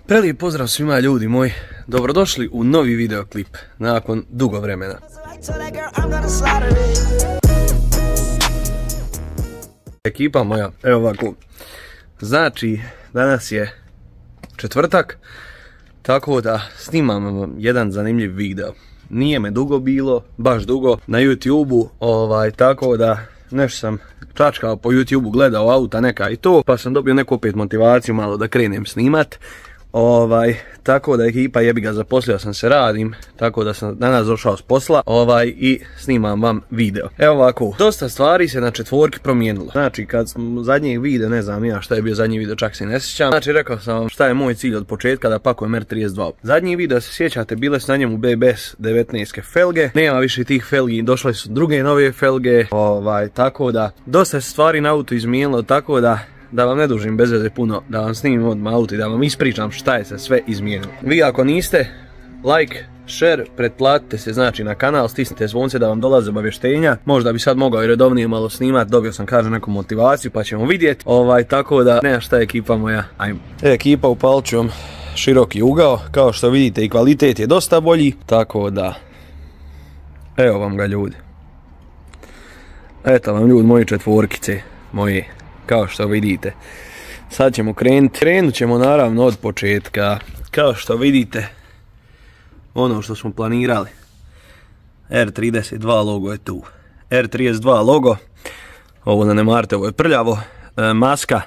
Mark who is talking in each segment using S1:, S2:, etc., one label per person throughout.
S1: Prelijep pozdrav svima ljudi moji, dobrodošli u novi videoklip nakon dugo vremena. Ekipa moja, evo ovako, znači danas je četvrtak, tako da snimam vam jedan zanimljiv video. Nije me dugo bilo, baš dugo, na YouTube-u, tako da nešto sam čačkao po YouTube-u, gledao auta neka i to, pa sam dobio neku opet motivaciju malo da krenem snimat. Tako da ekipa jebi ga, zaposlio sam se, radim, tako da sam danas došao s posla i snimam vam video. Evo ovako, dosta stvari se na četvorki promijenilo. Znači kad sam zadnjeg video, ne znam ja šta je bio zadnji video, čak se ne sjećam. Znači rekao sam vam šta je moj cilj od početka, da pakujem R32. Zadnji video, se sjećate, bile su na njemu BBS 19 felge, nema više tih felgi, došle su druge nove felge, tako da dosta se stvari na autu izmijenilo, tako da vam ne dužim bez veze puno, da vam snimim odmah auto i da vam ispričam šta je se sve izmijenilo. Vi ako niste, like, share, pretplatite se znači na kanal, stisnite zvonce da vam dolaze obavještenja. Možda bi sad mogao i redovnije malo snimat, dobio sam kažem neku motivaciju pa ćemo vidjeti. Tako da nema šta ekipa moja, ajmo. Ekipa, upalit ću vam široki ugao, kao što vidite i kvalitet je dosta bolji, tako da evo vam ga ljudi. Eto vam ljudi moji četvorkice moje. Kao što vidite, sad ćemo krenuti. Krenut ćemo naravno od početka. Kao što vidite, ono što smo planirali, R32 logo je tu. R32 logo, ovo da ne marite, ovo je prljavo. Maska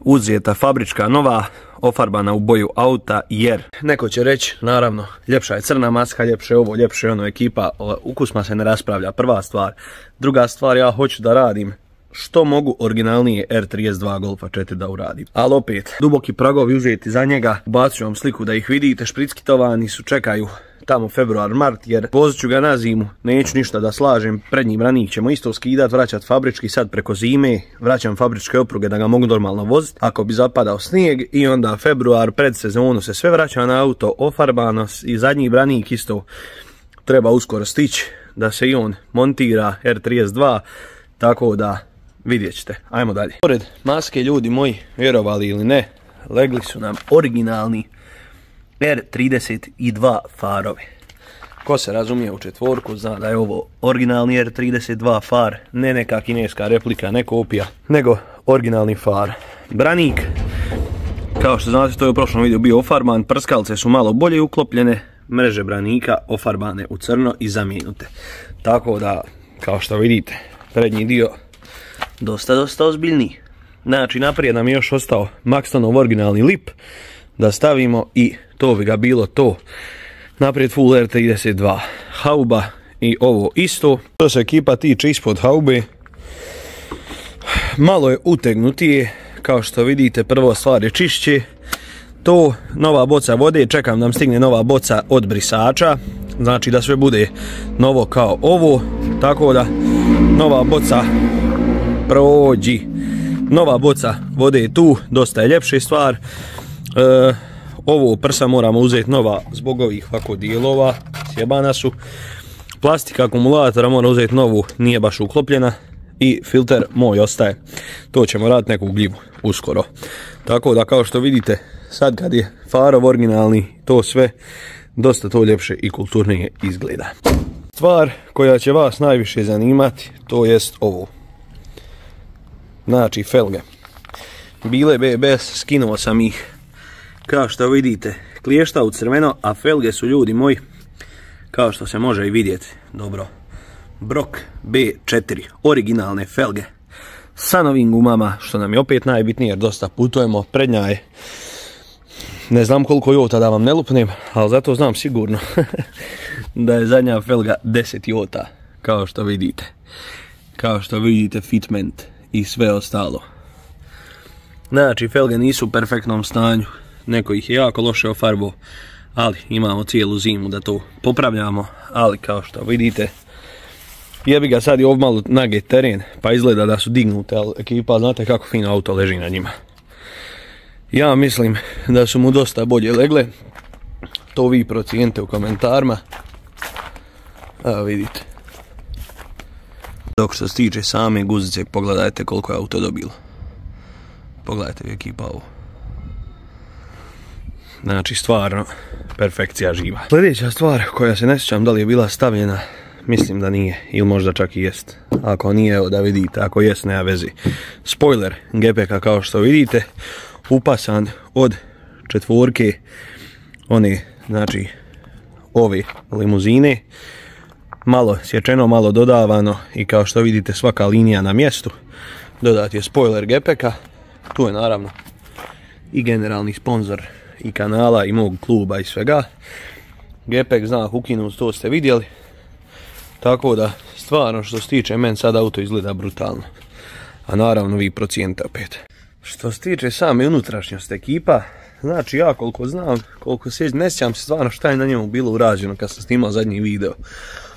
S1: uzeta fabrička nova, ofarbana u boju auta jer neko će reći, naravno, ljepša je crna maska, ljepše ovo, ljepše ono, ekipa, ukusma se ne raspravlja, prva stvar. Druga stvar, ja hoću da radim što mogu originalnije R32 Golfa 4 da uradim. Ali opet, duboki pragovi uzeti za njega, bacit ću vam sliku da ih vidite, šprickitovani su, čekaju tamo februar, mart, jer vozit ću ga na zimu, neću ništa da slažem, prednji branik ćemo isto skidat, vraćat fabrički sad preko zime, vraćam fabričke opruge da ga mogu normalno voziti, ako bi zapadao snijeg, i onda februar, pred sezonu se sve vraća na auto, ofarbano, i zadnji branik isto treba uskoro stići, da se i on montira, R32, tako da vidjet ćete. Ajmo dalje. Pored maske ljudi moji, vjerovali ili ne, legli su nam originalni R32 farovi. Ko se razumije u četvorku zna da je ovo originalni R32 far, ne neka kineska replika, ne kopija, nego originalni far. Branik, kao što znate, to je u prošlom videu bio ofarban, prskalce su malo bolje uklopljene, mreže branika ofarbane u crno i zamijenute. Tako da, kao što vidite, prednji dio dosta ozbiljniji. Znači naprijed nam je još ostao Maxtonov originalni lip da stavimo i to bi ga bilo to. Naprijed full R32 hauba i ovo isto. To se ekipa tiče ispod haube, malo je utegnutije, kao što vidite, prvo stvar je čišće. To, nova boca vode, čekam da nam stigne nova boca od brisača, znači da sve bude novo kao ovo, tako da nova boca prođi. Nova boca vode je tu, dosta je ljepša stvar. Ovo prsa moramo uzeti nova zbog ovih ovako dijelova, sjebana su. Plastika akumulatora mora uzeti novu, nije baš uklopljena. I filter moj ostaje. To ćemo raditi neku gljivu uskoro. Tako da, kao što vidite, sad kad je farov originalni, to sve dosta to ljepše i kulturnije izgleda. Stvar koja će vas najviše zanimati, to jest ovo. Znači felge. Bile BBS, skinuo sam ih, kao što vidite, kliješta u crveno, a felge su ljudi moji, kao što se može i vidjeti dobro, Brok B4, originalne felge sa novim gumama, što nam je opet najbitnije jer dosta putujemo. Prednja je, ne znam koliko jota da vam ne lupnem, ali zato znam sigurno da je zadnja felga 10 jota, kao što vidite. Kao što vidite, fitment i sve ostalo. Znači, felge nisu u perfektnom stanju, neko ih je jako loše ofarbao, ali imamo cijelu zimu da to popravljamo, ali kao što vidite, jebi ga, sad je ovo malo naget teren, pa izgleda da su dignute, ali ekipa, znate kako fino auto leži na njima. Ja mislim da su mu dosta bolje legle, to vi procijenite u komentarima. Evo vidite. Dok što se tiče same guzice, pogledajte koliko je auto dobilo. Pogledajte ekipa ovo. Znači stvarno perfekcija živa. Sljedeća stvar koja se ne sjećam da li je bila stavljena, mislim da nije, ili možda čak i jest. Ako nije, evo da vidite, ako jest, nema veze. Spoiler GPK kao što vidite, upasan od četvorke, one, znači, ove limuzine. Malo sječeno, malo dodavano i kao što vidite svaka linija na mjestu. Dodat je spoiler GPK. Tu je naravno i generalni sponzor i kanala i mog kluba i svega. GPK zna ukinut, to ste vidjeli. Tako da stvarno što se tiče meni sad auto izgleda brutalno. A naravno vi procijenite opet. Što se tiče same unutrašnjosti ekipa, znači ja koliko znam, koliko se ne sjećam se stvarno šta je na njemu bilo urađeno kad sam snimao zadnji video.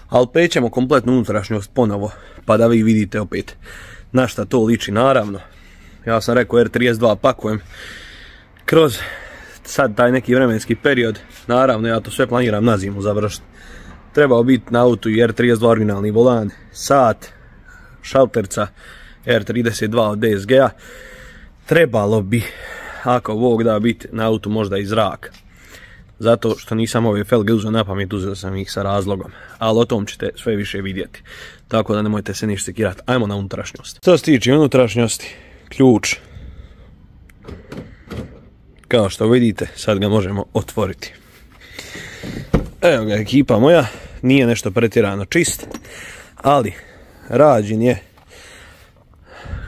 S1: Ali prećemo kompletnu unutrašnjost ponovo, pa da vi vidite opet na šta to liči. Naravno, ja sam rekao R32 pakujem kroz sad taj neki vremenski period. Naravno, ja to sve planiram na zimu završiti. Trebao biti na autu i R32 originalni volan, sat, šalterca R32 od DSG-a. Trebalo bi, ako Bog da, biti na autu možda i zrak. Zato što nisam ove felge uzeo na pamet, uzeo sam ih sa razlogom. Ali o tom ćete sve više vidjeti. Tako da nemojte se ništa sekirati. Ajmo na unutrašnjost. Što se tiče unutrašnjosti, ključ. Kao što vidite, sad ga možemo otvoriti. Evo ga ekipa moja. Nije nešto pretjerano čist. Ali rađen je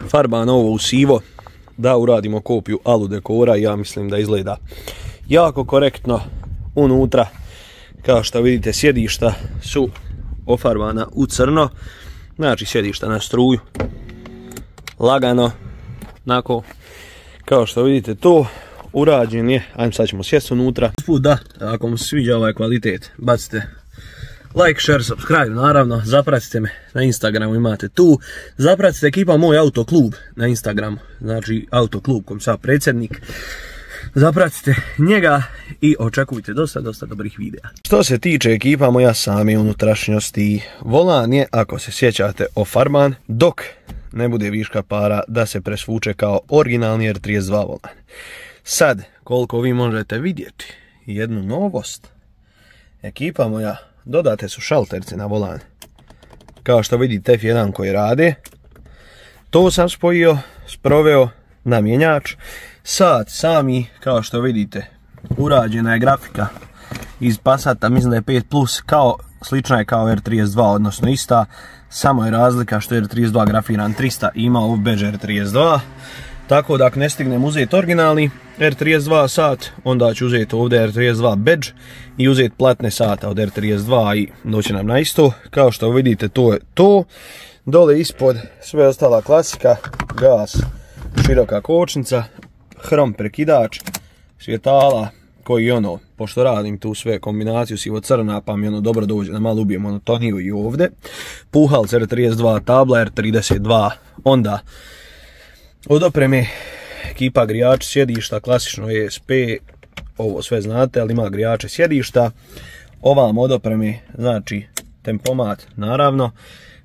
S1: farban ovo u sivo. Da uradimo kopiju alu dekora i ja mislim da izgleda jako korektno. Unutra, kao što vidite, sjedišta su ofarbana u crno. Znači sjedišta na struju. Lagano. Onako, kao što vidite, to urađen je. Ajmo, sad ćemo sjesti unutra. Usput da, ako vam se sviđa ovaj kvalitet, bacite like, share, subscribe, naravno. Zapratite me na Instagramu, imate tu. Zapratite ekipa Moj Autoklub na Instagramu. Znači Autoklub kom sam predsjednik. Zapratite njega i očekujte dosta dobrih videa. Što se tiče ekipa moja same unutrašnjosti, volan je, ako se sjećate, ofarban, dok ne bude viška para da se presvuče kao originalni R32 volan. Sad, koliko vi možete vidjeti jednu novost, ekipa moja, dodate su šalterce na volan. Kao što vidite F1 koji rade, to sam sproveo na mjenjač. Sat sami, kao što vidite, urađena je grafika iz Passata, mislim da je 5+, kao, slična je kao R32, odnosno ista, samo je razlika što je R32 grafiran 300 i ima off badge R32. Tako da ako ne stignem uzeti originalni R32 sat, onda ću uzeti ovdje R32 badge i uzeti platne sata od R32 i doći nam na isto. Kao što vidite, to je to. Dole ispod sve ostala klasika, gas, široka kočnica, hrom prekidač, svjetala koji ono, pošto radim tu sve kombinaciju sivo-crna, pa mi ono dobro dođe da malo ubijem monotoniju i ovdje. Puhalc R32, tabla R32, onda od opreme ekipa grijač sjedišta, klasično ESP, ovo sve znate, ali ima grijače sjedišta. Ovam od opreme, znači tempomat naravno,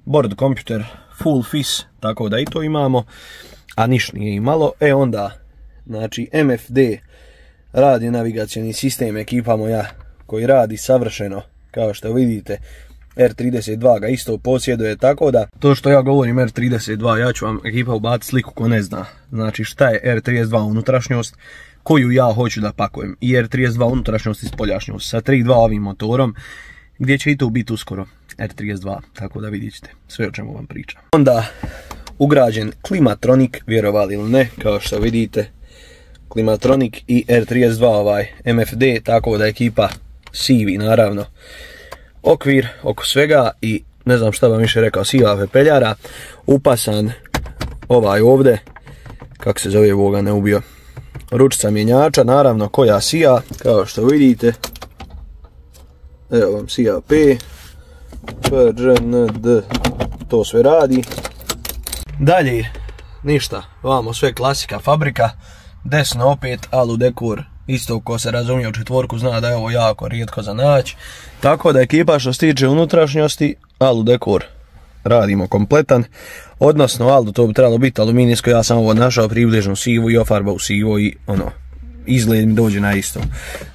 S1: board kompjuter full fis, tako da i to imamo, a niš nije imalo. Onda, znači MFD radi navigacijni sistem ekipa moja koji radi savršeno, kao što vidite. R32 ga isto posjeduje, tako da to što ja govorim R32, ja ću vam ekipa ubaciti sliku ko ne zna. Znači šta je R32 unutrašnjost koju ja hoću da pakujem, i R32 unutrašnjost i spoljašnjost sa 3.2 ovim motorom, gdje će i to biti uskoro R32, tako da vidjet ćete sve o čemu vam pričam. Onda ugrađen klimatronik, vjerovali ili ne, kao što vidite, klimatronik i R32 ovaj MFD, tako da ekipa sivi naravno okvir oko svega i ne znam šta vam više rekao, siva pepeljara, upasan ovaj ovdje, kako se zove, Boga ne ubio, ručica mjenjača, naravno koja sija, kao što vidite, evo vam sija P, PRND, to sve radi. Dalje, ništa, vamo sve klasika fabrika, desno opet alu dekor, isto ko se razumije u četvorku zna da je ovo jako rijetko za naći. Tako da ekipa što se tiče unutrašnjosti, alu dekor radimo kompletan, odnosno alu to bi trebalo biti aluminijsko, ja sam ovo našao približno sivu i ofarbao sivo i ono, izgled mi dođe na isto.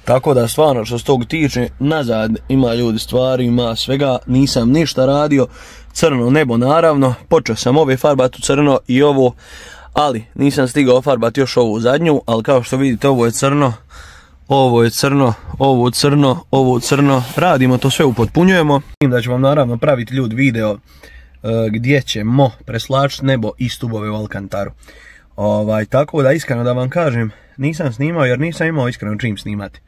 S1: Tako da stvarno što se tog tiče, nazad ima ljudi stvari, ima svega, nisam ništa radio, crno nebo naravno, počeo sam ove farbati u crno i ovo, ali nisam stigao farbati još ovu zadnju, ali kao što vidite ovo je crno, ovo je crno, ovo crno, ovo crno, radimo to sve, upotpunjujemo. Vidim da ću vam naravno praviti ljudi video gdje ćemo preslačiti nebo i stubove u Alcantaru. Tako da iskreno da vam kažem, nisam snimao jer nisam imao iskreno čim snimati.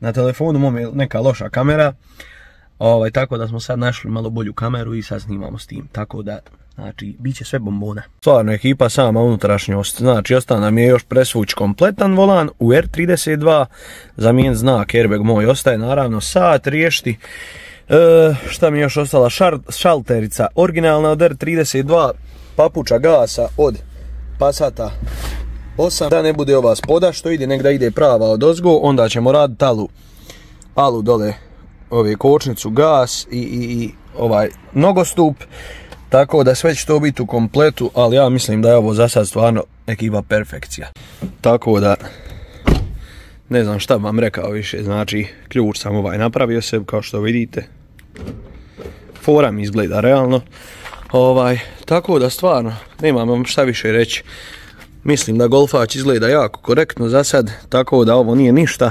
S1: Na telefonu mom je neka loša kamera, tako da smo sad našli malo bolju kameru i sad snimamo s tim, tako da znači bit će sve bombona. Stvarno ekipa sama unutrašnjost, znači ostao nam je još presvući kompletan volan u R32, zamijen znak, airbag moj ostaje naravno, sat riješiti. Šta mi je još ostala, šalterica originalna od R32, papuča gasa od Passata 8, da ne bude ova spoda što ide, nek da ide prava od ozgo, onda ćemo raditi alu dole, kočnicu, gas i ovaj nogostup, tako da sve će to biti u kompletu, ali ja mislim da je ovo za sad stvarno ekipa perfekcija. Tako da ne znam šta bi vam rekao više, znači ključ sam napravio se kao što vidite, fora mi izgleda realno. Tako da stvarno nemam vam šta više reći. Mislim da golfač izgleda jako korektno za sad, tako da ovo nije ništa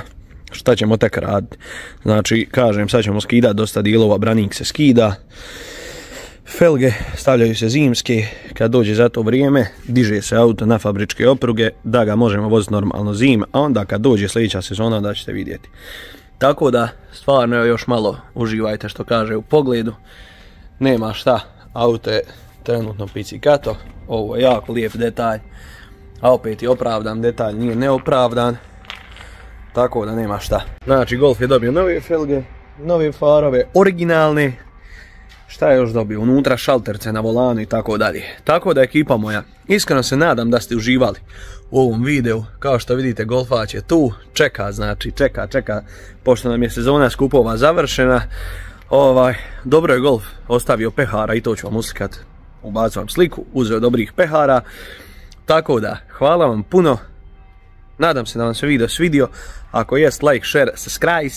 S1: šta ćemo tek raditi. Znači kažem, sad ćemo skidati dosta dijelova, branik se skida, felge stavljaju se zimske, kad dođe za to vrijeme diže se auto na fabričke opruge da ga možemo voziti normalno zim, a onda kad dođe sljedeća sezona da ćete vidjeti. Tako da stvarno još malo uživajte što kaže u pogledu, nema šta. Auto je trenutno pizzicato, ovo je jako lijep detalj, a opet je opravdan detalj, nije neopravdan, tako da nema šta. Znači Golf je dobio nove felge, nove farove, originalne, šta je još dobio, unutra šalterce na volanu i tako dalje. Tako da ekipa moja, iskreno se nadam da ste uživali u ovom videu, kao što vidite golfač je tu, čeka, znači čeka, pošto nam je sezona skupova završena. Dobro je Golf ostavio pehara i to ću vam uslikat, ubacit vam sliku, uzeo dobrih pehara. Tako da, hvala vam puno, nadam se da vam se video svidio, ako jest like, share, subscribe,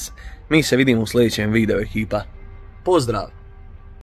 S1: mi se vidimo u sljedećem videu ekipa. Pozdrav!